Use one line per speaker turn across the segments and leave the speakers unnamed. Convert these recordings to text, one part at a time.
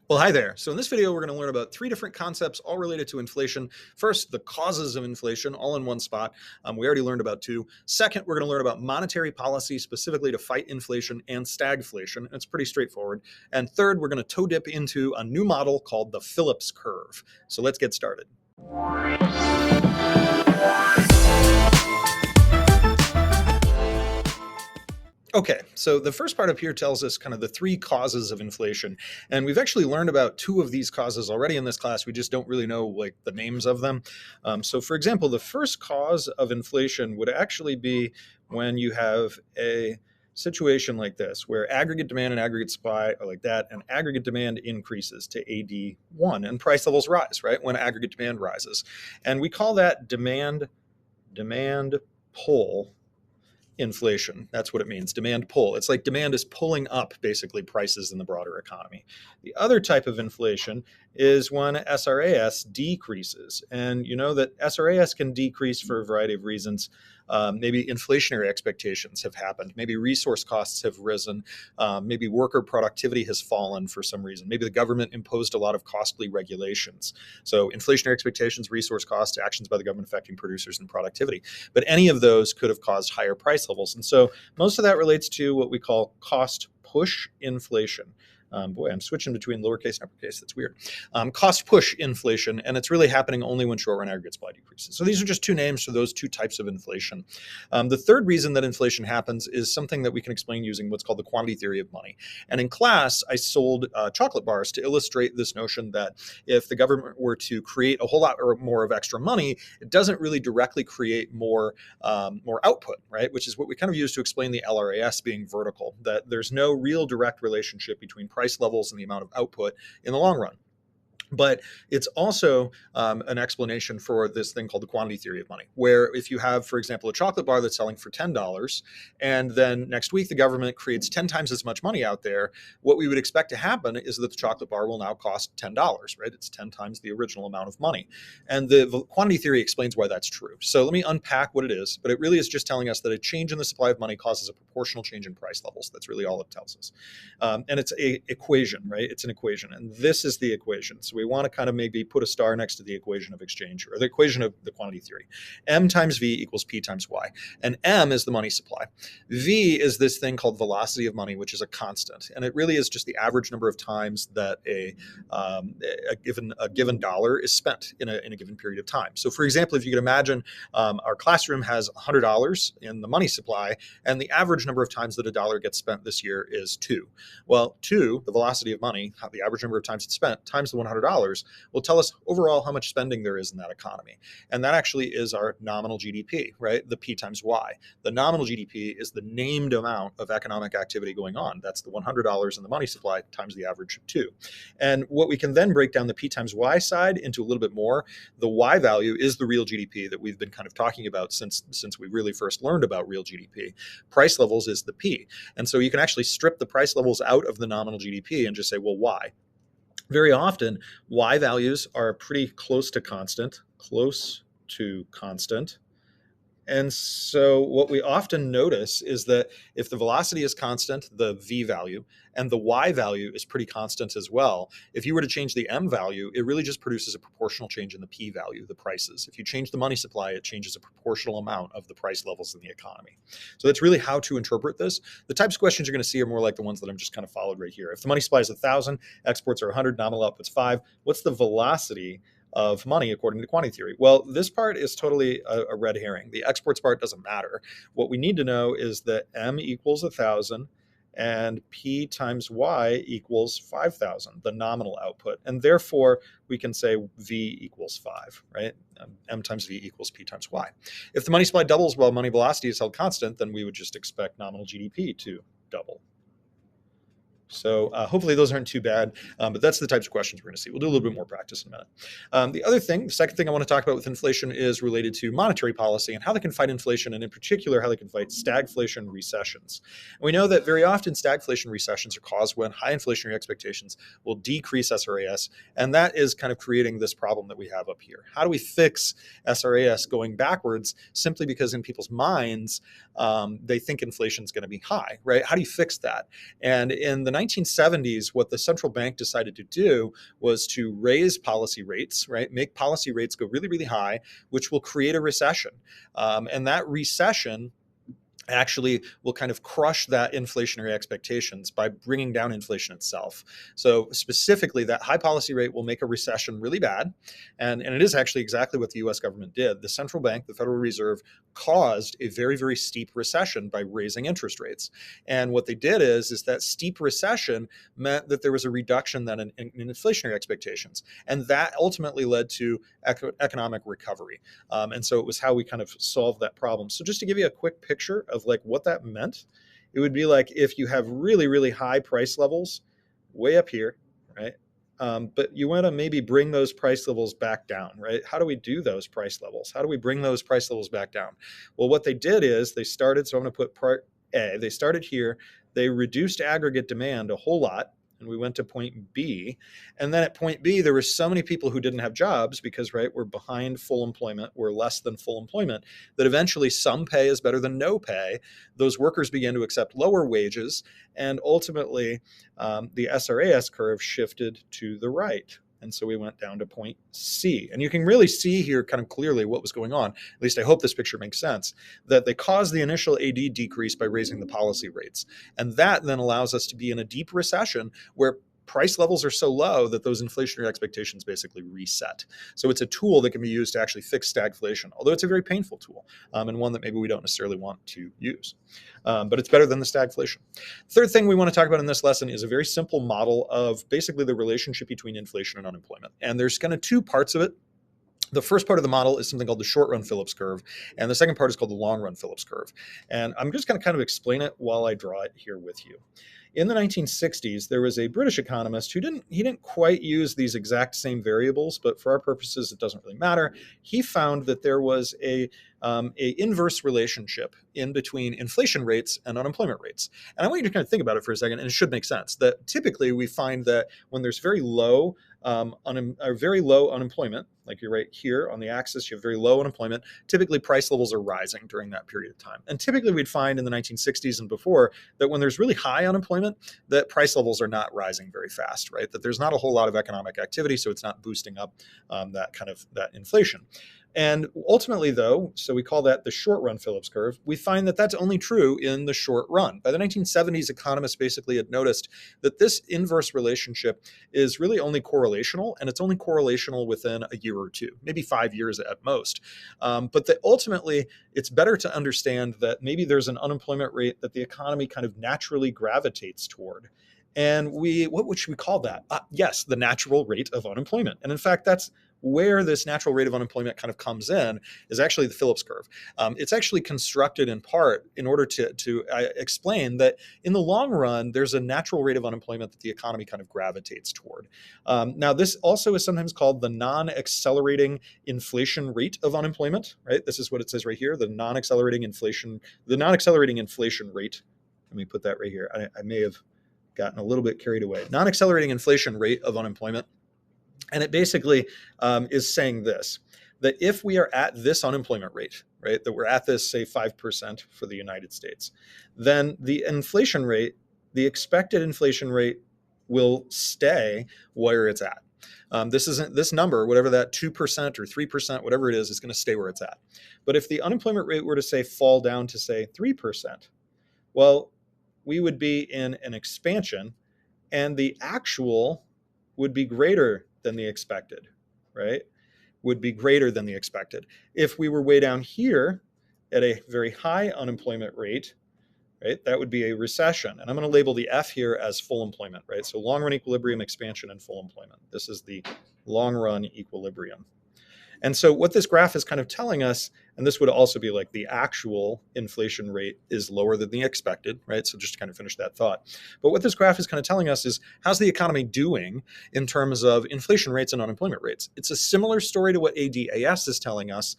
Well, hi there. So in this video, we're going to learn about three different concepts, all related to inflation. First, the causes of inflation, all in one spot. We already learned about two. Second, we're going to learn about monetary policy, specifically to fight inflation and stagflation. It's pretty straightforward. And third, we're going to toe dip into a new model called the Phillips curve. So let's get started. Okay, so the first part up here tells us kind of the three causes of inflation. And we've actually learned about two of these causes already in this class. We just don't really know like the names of them. So for example, the first cause of inflation would actually be when you have a situation like this, where aggregate demand and aggregate supply are like that, and aggregate demand increases to AD1 and price levels rise, right? When aggregate demand rises. And we call that demand pull inflation. That's what it means, demand pull. It's like demand is pulling up basically prices in the broader economy. The other type of inflation is when SRAS decreases. And you know that SRAS can decrease for a variety of reasons. Maybe inflationary expectations have happened. Maybe resource costs have risen. Maybe worker productivity has fallen for some reason. Maybe the government imposed a lot of costly regulations. So inflationary expectations, resource costs, actions by the government affecting producers and productivity. But any of those could have caused higher price levels. And so most of that relates to what we call cost push inflation. Boy, I'm switching between lowercase and uppercase. That's weird. Cost push inflation, and it's really happening only when short-run aggregate supply decreases. So these are just two names for those two types of inflation. The third reason that inflation happens is something that we can explain using what's called the quantity theory of money. And in class, I sold chocolate bars to illustrate this notion that if the government were to create a whole lot or more of extra money, it doesn't really directly create more output, right? Which is what we kind of use to explain the LRAS being vertical, that there's no real direct relationship between price levels and the amount of output in the long run. But it's also an explanation for this thing called the quantity theory of money, where if you have, for example, a chocolate bar that's selling for $10, and then next week the government creates 10 times as much money out there, what we would expect to happen is that the chocolate bar will now cost $10, right? It's 10 times the original amount of money. And the quantity theory explains why that's true. So let me unpack what it is, but it really is just telling us that a change in the supply of money causes a proportional change in price levels. That's really all it tells us. And it's an equation, right? It's an equation. And this is the equation. So we want to kind of maybe put a star next to the equation of exchange, or the equation of the quantity theory. M times V equals P times Y. And M is the money supply. V is this thing called velocity of money, which is a constant. And it really is just the average number of times that a given dollar is spent in a given period of time. So for example, if you could imagine our classroom has $100 in the money supply, and the average number of times that a dollar gets spent this year is 2. Well, 2, the velocity of money, the average number of times it's spent, times the $100, will tell us overall how much spending there is in that economy. And that actually is our nominal GDP, right? The P times Y. The nominal GDP is the named amount of economic activity going on. That's the $100 in the money supply times the average of 2. And what we can then break down the P times Y side into a little bit more. The Y value is the real GDP that we've been kind of talking about since we really first learned about real GDP. Price levels is the P. And so you can actually strip the price levels out of the nominal GDP and just say, well, why? Very often, Y values are pretty close to constant. And so what we often notice is that if the velocity is constant, the V value, and the Y value is pretty constant as well, if you were to change the M value, it really just produces a proportional change in the P value, the prices. If you change the money supply, it changes a proportional amount of the price levels in the economy. So that's really how to interpret this. The types of questions you're going to see are more like the ones that I'm just kind of followed right here. If the money supply is 1,000, exports are 100, nominal output's 5, what's the velocity of money according to quantity theory? Well, this part is totally a red herring. The exports part doesn't matter. What we need to know is that M equals 1,000 and P times Y equals 5,000, the nominal output. And therefore, we can say V equals 5, right? M times V equals P times Y. If the money supply doubles while money velocity is held constant, then we would just expect nominal GDP to double. So hopefully those aren't too bad, but that's the types of questions we're going to see. We'll do a little bit more practice in a minute. The second thing I want to talk about with inflation is related to monetary policy and how they can fight inflation, and in particular, how they can fight stagflation recessions. And we know that very often stagflation recessions are caused when high inflationary expectations will decrease SRAS, and that is kind of creating this problem that we have up here. How do we fix SRAS going backwards simply because in people's minds, they think inflation is going to be high, right? How do you fix that? And in the 1970s, what the central bank decided to do was to raise policy rates, right? Make policy rates go really, really high, which will create a recession. And that recession actually will kind of crush that inflationary expectations by bringing down inflation itself. So specifically, that high policy rate will make a recession really bad. And it is actually exactly what the US government did. The central bank, the Federal Reserve, caused a very, very steep recession by raising interest rates. And what they did is that steep recession meant that there was a reduction then in inflationary expectations. And that ultimately led to economic recovery. And so it was how we kind of solved that problem. So just to give you a quick picture of like what that meant, it would be like if you have really, really high price levels way up here, right? But you want to maybe bring those price levels back down, right? How do we do those price levels? How do we bring those price levels back down? Well, what they did is they started, so I'm going to put part A, they started here, they reduced aggregate demand a whole lot, and we went to point B. And then at point B, there were so many people who didn't have jobs because, right, we're behind full employment, we're less than full employment, that eventually some pay is better than no pay. Those workers began to accept lower wages, and ultimately the SRAS curve shifted to the right. And so we went down to point C. And you can really see here kind of clearly what was going on. At least I hope this picture makes sense, that they caused the initial AD decrease by raising the policy rates. And that then allows us to be in a deep recession where price levels are so low that those inflationary expectations basically reset. So it's a tool that can be used to actually fix stagflation, although it's a very painful tool and one that maybe we don't necessarily want to use. But it's better than the stagflation. Third thing we want to talk about in this lesson is a very simple model of basically the relationship between inflation and unemployment. And there's kind of two parts of it. The first part of the model is something called the short-run Phillips curve, and the second part is called the long-run Phillips curve. And I'm just going to kind of explain it while I draw it here with you. In the 1960s, there was a British economist who didn't quite use these exact same variables, but for our purposes, it doesn't really matter. He found that there was a inverse relationship in between inflation rates and unemployment rates. And I want you to kind of think about it for a second, and it should make sense that typically we find that when there's very low unemployment, like you're right here on the axis, you have very low unemployment, typically price levels are rising during that period of time. And typically we'd find in the 1960s and before that when there's really high unemployment, that price levels are not rising very fast, right? That there's not a whole lot of economic activity, so it's not boosting up that inflation. And ultimately, though, so we call that the short-run Phillips curve, we find that that's only true in the short run. By the 1970s, economists basically had noticed that this inverse relationship is really only correlational, and it's only correlational within a year or two, maybe 5 years at most. But that ultimately, it's better to understand that maybe there's an unemployment rate that the economy kind of naturally gravitates toward. And what should we call that? Yes, the natural rate of unemployment. And in fact, that's where this natural rate of unemployment kind of comes in, is actually the Phillips curve. It's actually constructed in part in order to explain that in the long run, there's a natural rate of unemployment that the economy kind of gravitates toward. Now, this also is sometimes called the non-accelerating inflation rate of unemployment, right? This is what it says right here, the non-accelerating inflation rate. Let me put that right here. I may have gotten a little bit carried away. Non-accelerating inflation rate of unemployment. And it basically is saying this, that if we are at this unemployment rate, right, that we're at this, say, 5% for the United States, then the inflation rate, the expected inflation rate will stay where it's at. This number, whatever that 2% or 3%, whatever it is going to stay where it's at. But if the unemployment rate were to, say, fall down to, say, 3%, well, we would be in an expansion, and the actual would be greater than the expected, right? Would be greater than the expected. If we were way down here at a very high unemployment rate, right, that would be a recession. And I'm going to label the F here as full employment, right? So long run equilibrium, expansion, and full employment. This is the long run equilibrium. And so what this graph is kind of telling us, and this would also be like the actual inflation rate is lower than the expected, right? So just to kind of finish that thought. But what this graph is kind of telling us is how's the economy doing in terms of inflation rates and unemployment rates? It's a similar story to what ADAS is telling us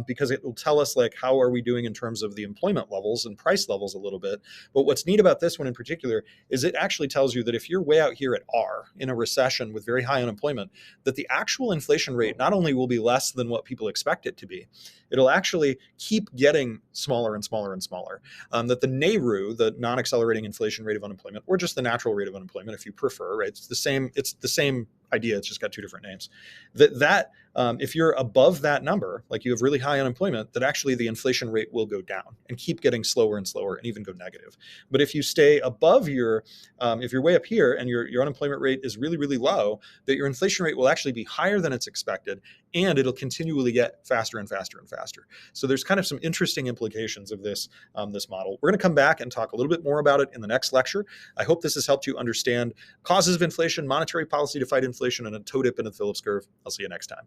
because it will tell us like how are we doing in terms of the employment levels and price levels a little bit. But what's neat about this one in particular is it actually tells you that if you're way out here at R in a recession with very high unemployment, that the actual inflation rate not only will be less than what people expect it to be, it'll actually keep getting smaller and smaller and smaller. That the NAIRU, the non-accelerating inflation rate of unemployment, or just the natural rate of unemployment, if you prefer, right? It's the same idea. It's just got two different names. If you're above that number, like you have really high unemployment, that actually the inflation rate will go down and keep getting slower and slower and even go negative. But if you stay above if you're way up here and your unemployment rate is really, really low, that your inflation rate will actually be higher than it's expected, and it'll continually get faster and faster and faster. So there's kind of some interesting implications of this model. We're going to come back and talk a little bit more about it in the next lecture. I hope this has helped you understand causes of inflation, monetary policy to fight inflation, and a toe dip into the Phillips curve. I'll see you next time.